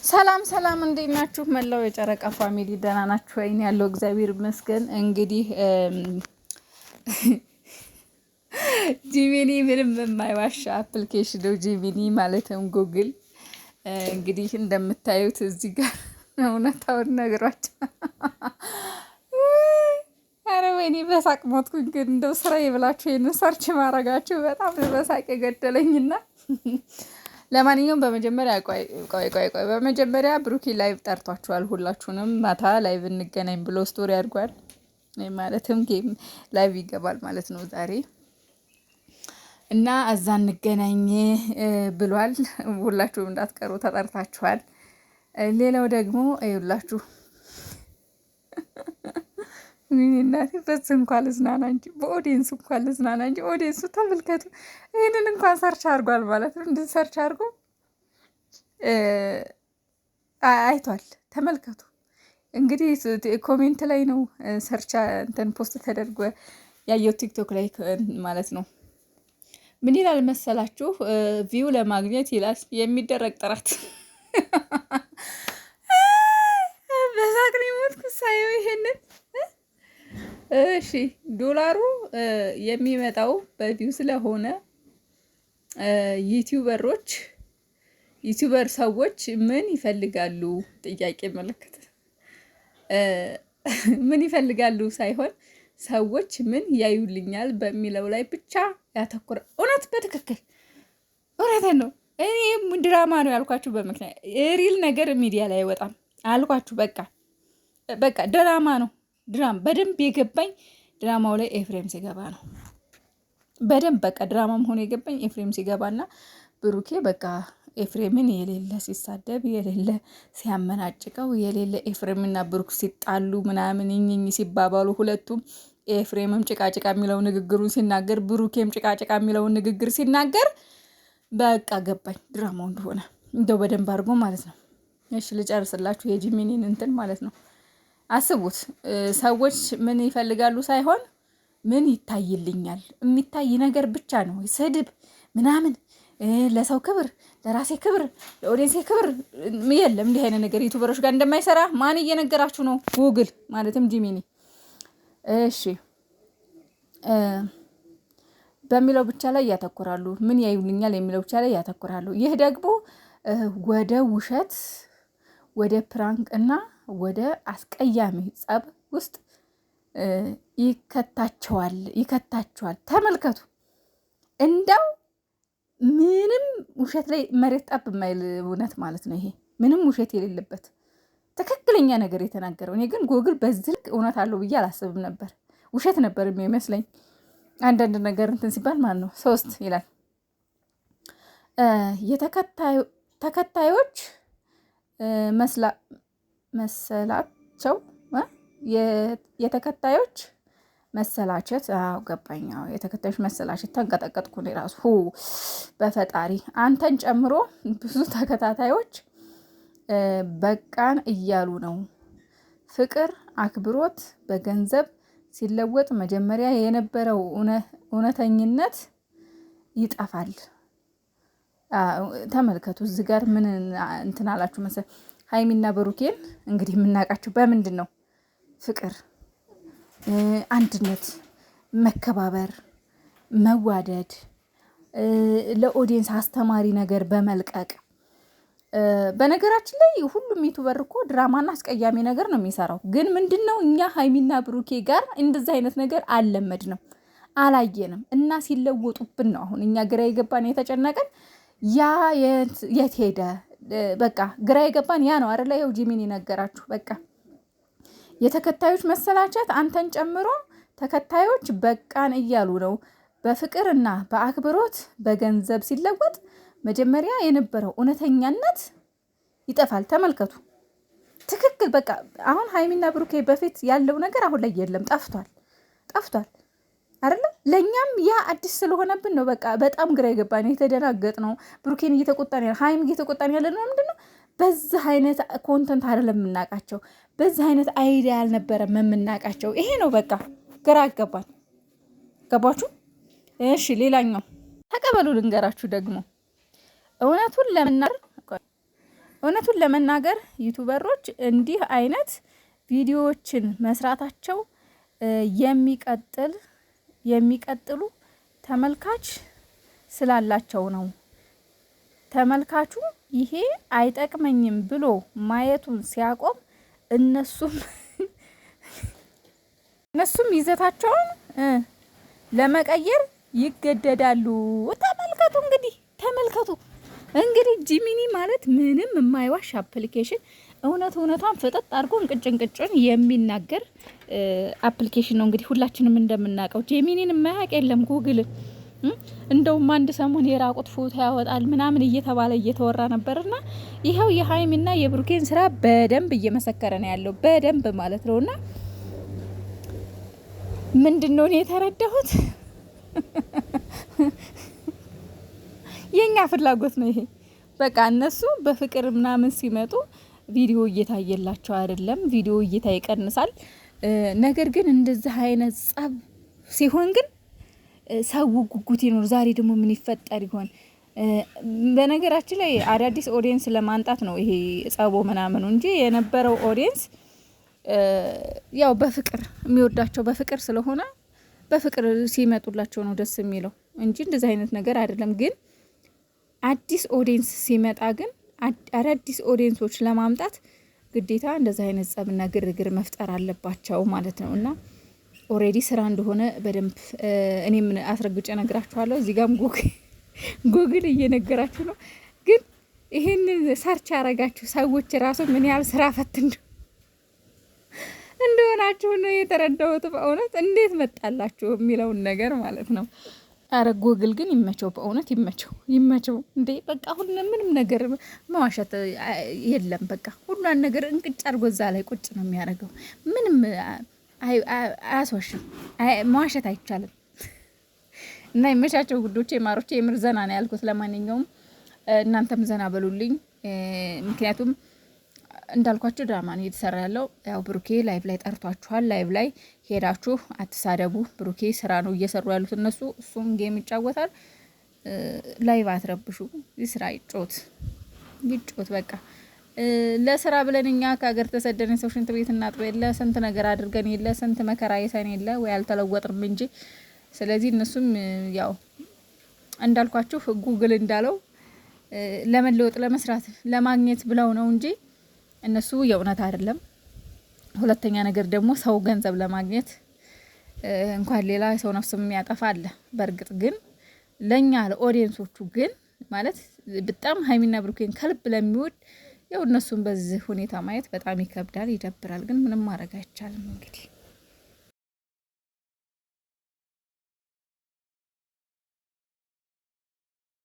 ሰላም ሰላም እንዴት ናችሁ? መላው የጨረቃ ፋሚሊ ደህና ናችሁ? ወይኔ ያለው እግዚአብሔር ይመስገን። እንግዲህ ጂሚኒ ምንም የማይዋሻ አፕሊኬሽን ነው። ጂሚኒ ማለትም ጉግል እንግዲህ እንደምታዩት እዚህ ጋር እውነታውን ነግሯቸው። አረ ወይኔ በሳቅ ሞትኩኝ። ግን እንደው ስራዬ ብላችሁ ይሄንን ሰርች ማድረጋችሁ በጣም በሳቅ የገደለኝና ለማንኛውም በመጀመሪያ ቆይ በመጀመሪያ ብሩኪ ላይቭ ጠርቷችኋል። ሁላችሁንም ማታ ላይቭ እንገናኝ ብሎ ስቶሪ አድርጓል። ማለትም ጌም ላይቭ ይገባል ማለት ነው ዛሬ እና እዛ እንገናኝ ብሏል። ሁላችሁም እንዳትቀሩ ተጠርታችኋል። ሌላው ደግሞ ይኸውላችሁ እናቴ በዚህ እንኳን ልዝናና እንጂ በኦዲየንስ እንኳን ልዝናና እንጂ ኦዲየንሱ ተመልከቱ። ይህንን እንኳን ሰርች አድርጓል ማለት ነው። እንድን ሰርች አድርጎ አይቷል። ተመልከቱ እንግዲህ ኮሜንት ላይ ነው ሰርች እንትን ፖስት ተደርጎ ያየው ቲክቶክ ላይ ማለት ነው። ምን ይላል መሰላችሁ? ቪው ለማግኘት ይላል የሚደረግ ጥረት። በዛቅ ነው የሞትኩ ሳየው ይሄንን። እሺ ዶላሩ የሚመጣው በቪው ስለሆነ ዩቲዩበር ሰዎች ምን ይፈልጋሉ? ጥያቄ ምልክት ምን ይፈልጋሉ ሳይሆን ሰዎች ምን ያዩልኛል በሚለው ላይ ብቻ ያተኮረ። እውነት በትክክል እውነትን ነው። እኔ ድራማ ነው ያልኳችሁ በምክንያት ሪል ነገር ሚዲያ ላይ አይወጣም አልኳችሁ። በቃ ድራማ ነው። ድራማ በደንብ የገባኝ ድራማው ላይ ኤፍሬም ሲገባ ነው። በደንብ በቃ ድራማ መሆኑ የገባኝ ኤፍሬም ሲገባና ብሩኬ በቃ ኤፍሬምን የሌለ ሲሳደብ የሌለ ሲያመናጭቀው የሌለ ኤፍሬምና ብሩክ ሲጣሉ ምናምን እኝኝ ሲባባሉ ሁለቱም ኤፍሬምም ጭቃጭቃ የሚለው ንግግሩን ሲናገር ብሩኬም ጭቃጭቃ የሚለውን ንግግር ሲናገር በቃ ገባኝ ድራማው እንደሆነ እንደው በደንብ አድርጎ ማለት ነው። እሺ ልጨርስላችሁ የጂሚኒን እንትን ማለት ነው። አስቡት ሰዎች ምን ይፈልጋሉ ሳይሆን ምን ይታይልኛል፣ የሚታይ ነገር ብቻ ነው። ስድብ ምናምን ለሰው ክብር፣ ለራሴ ክብር፣ ለኦዲየንሴ ክብር የለም። እንዲህ አይነት ነገር ዩቲዩበሮች ጋር እንደማይሰራ ማን እየነገራችሁ ነው? ጉግል ማለትም ጂሚኒ። እሺ በሚለው ብቻ ላይ ያተኩራሉ። ምን ያዩልኛል የሚለው ብቻ ላይ ያተኩራሉ። ይህ ደግሞ ወደ ውሸት፣ ወደ ፕራንክ እና ወደ አስቀያሚ ጸብ ውስጥ ይከታቸዋል። ተመልከቱ። እንዳው ምንም ውሸት ላይ መሬት ጠብ የማይል እውነት ማለት ነው። ይሄ ምንም ውሸት የሌለበት ትክክለኛ ነገር የተናገረው። እኔ ግን ጉግል በዚህ ልክ እውነት አለው ብዬ አላስብም ነበር። ውሸት ነበር የሚመስለኝ አንዳንድ ነገር እንትን ሲባል ማለት ነው። 3 ይላል ተከታዮች መሰላቸው የተከታዮች መሰላቸት። አዎ ገባኝ። የተከታዮች መሰላቸት ተንቀጠቀጥኩ እኔ ራሱ በፈጣሪ አንተን ጨምሮ ብዙ ተከታታዮች በቃን እያሉ ነው። ፍቅር አክብሮት በገንዘብ ሲለወጥ መጀመሪያ የነበረው እውነተኝነት ይጠፋል። ተመልከቱ እዚህ ጋር ምን እንትን አላችሁ መሰል። ሀይሚና ብሩኬን እንግዲህ የምናውቃቸው በምንድን ነው? ፍቅር፣ አንድነት፣ መከባበር፣ መዋደድ፣ ለኦዲየንስ አስተማሪ ነገር በመልቀቅ በነገራችን ላይ ሁሉም ዩቱበር እኮ ድራማና አስቀያሚ ነገር ነው የሚሰራው። ግን ምንድን ነው እኛ ሀይሚና ብሩኬ ጋር እንደዚህ አይነት ነገር አልለመድ ነው አላየንም። እና ሲለወጡብን ነው አሁን እኛ ግራ የገባን የተጨነቀን። ያ የት ሄደ? በቃ ግራ የገባን ያ ነው አይደለ? ይኸው ጂሚኒ ነገራችሁ። በቃ የተከታዮች መሰላቸት አንተን ጨምሮ ተከታዮች በቃን እያሉ ነው። በፍቅርና በአክብሮት በገንዘብ ሲለወጥ መጀመሪያ የነበረው እውነተኛነት ይጠፋል። ተመልከቱ። ትክክል። በቃ አሁን ሀይሚና ብሩኬ በፊት ያለው ነገር አሁን ላይ የለም፣ ጠፍቷል አይደለ? ለእኛም ያ አዲስ ስለሆነብን ነው በቃ በጣም ግራ የገባን የተደናገጥ ነው። ብሩኬን እየተቆጣን ያለ ሀይሚ እየተቆጣን ያለ ነው። ምንድን ነው በዚህ አይነት ኮንተንት አይደለም የምናውቃቸው፣ በዚህ አይነት አይዲያ አልነበረም የምናውቃቸው። ይሄ ነው በቃ ግራ አገባን። ገባችሁ? እሺ ሌላኛው ተቀበሉ ልንገራችሁ ደግሞ እውነቱን ለመናገር እውነቱን ለመናገር ዩቱበሮች እንዲህ አይነት ቪዲዮዎችን መስራታቸው የሚቀጥሉ ተመልካች ስላላቸው ነው። ተመልካቹ ይሄ አይጠቅመኝም ብሎ ማየቱን ሲያቆም እነሱም ይዘታቸውን ለመቀየር ይገደዳሉ። ተመልከቱ እንግዲህ ጂሚኒ ማለት ምንም የማይዋሽ አፕሊኬሽን እውነቷን ፍጥጥ አድርጎ እንቅጭን የሚናገር አፕሊኬሽን ነው። እንግዲህ ሁላችንም እንደምናውቀው ጂሚኒን የማያውቅ የለም። ጉግል እንደውም አንድ ሰሞን የራቁት ፎቶ ያወጣል ምናምን እየተባለ እየተወራ ነበርና ይኸው የሀይሚና የብሩኬን ስራ በደንብ እየመሰከረ ነው ያለው፣ በደንብ ማለት ነውና ምንድነው እኔ የተረዳሁት የኛ ፍላጎት ነው ይሄ። በቃ እነሱ በፍቅር ምናምን ሲመጡ ቪዲዮ እየታየላቸው አይደለም፣ ቪዲዮ እይታ ይቀንሳል። ነገር ግን እንደዚህ አይነት ጸብ ሲሆን ግን ሰው ጉጉት ይኖር። ዛሬ ደግሞ ምን ይፈጠር ይሆን? በነገራችን ላይ አዳዲስ ኦዲየንስ ለማንጣት ነው ይሄ ጸቦ ምናምኑ እንጂ የነበረው ኦዲየንስ ያው በፍቅር የሚወዳቸው በፍቅር ስለሆነ በፍቅር ሲመጡላቸው ነው ደስ የሚለው እንጂ እንደዚህ አይነት ነገር አይደለም። ግን አዲስ ኦዲየንስ ሲመጣ ግን አዳዲስ ኦዲየንሶች ለማምጣት ግዴታ እንደዚህ አይነት ጸብና ግርግር መፍጠር አለባቸው ማለት ነው። እና ኦሬዲ ስራ እንደሆነ በደንብ እኔም አስረግጬ ነግራችኋለሁ። እዚህ ጋርም ጉግል እየነገራችሁ ነው። ግን ይሄንን ሰርች ያረጋችሁ ሰዎች ራሱ ምን ያህል ስራ ፈት እንደሆናችሁ ነው የተረዳሁት። በእውነት እንዴት መጣላችሁ የሚለውን ነገር ማለት ነው። አረ ጉግል ግን ይመቸው፣ በእውነት ይመቸው እንዴ! በቃ ምንም ነገር መዋሸት የለም። በቃ ሁሉን ነገር እንቅጭ አድርጎ እዛ ላይ ቁጭ ነው የሚያደርገው። ምንም አያስዋሽም፣ መዋሸት አይቻልም። እና ይመቻቸው ጉዶቼ፣ ማሮቼ። የምር ዘና ነው ያልኩት። ለማንኛውም እናንተም ዘና በሉልኝ። ምክንያቱም እንዳልኳችሁ ድራማ ነው እየተሰራ ያለው። ያው ብሩኬ ላይቭ ላይ ጠርቷችኋል። ላይቭ ላይ ሄዳችሁ አትሳደቡ። ብሩኬ ስራ ነው እየሰሩ ያሉት እነሱ፣ እሱም ጌም ይጫወታል። ላይቭ አትረብሹ። ይስራ፣ ይጮት። በቃ ለስራ ብለን እኛ ከሀገር ተሰደን ሰው ሽንት ቤት እናጥበ የለ ስንት ነገር አድርገን የለ ስንት መከራ የሰን የለ ወይ አልተለወጥንም እንጂ። ስለዚህ እነሱም ያው እንዳልኳችሁ ጉግል እንዳለው ለመለወጥ ለመስራት ለማግኘት ብለው ነው እንጂ እነሱ የእውነት አይደለም። ሁለተኛ ነገር ደግሞ ሰው ገንዘብ ለማግኘት እንኳን ሌላ ሰው ነፍስ የሚያጠፋ አለ። በእርግጥ ግን ለኛ ለኦዲየንሶቹ ግን ማለት በጣም ሀይሚና ብሩኬን ከልብ ለሚወድ ያው እነሱን በዚህ ሁኔታ ማየት በጣም ይከብዳል፣ ይደብራል። ግን ምንም ማድረግ አይቻልም እንግዲህ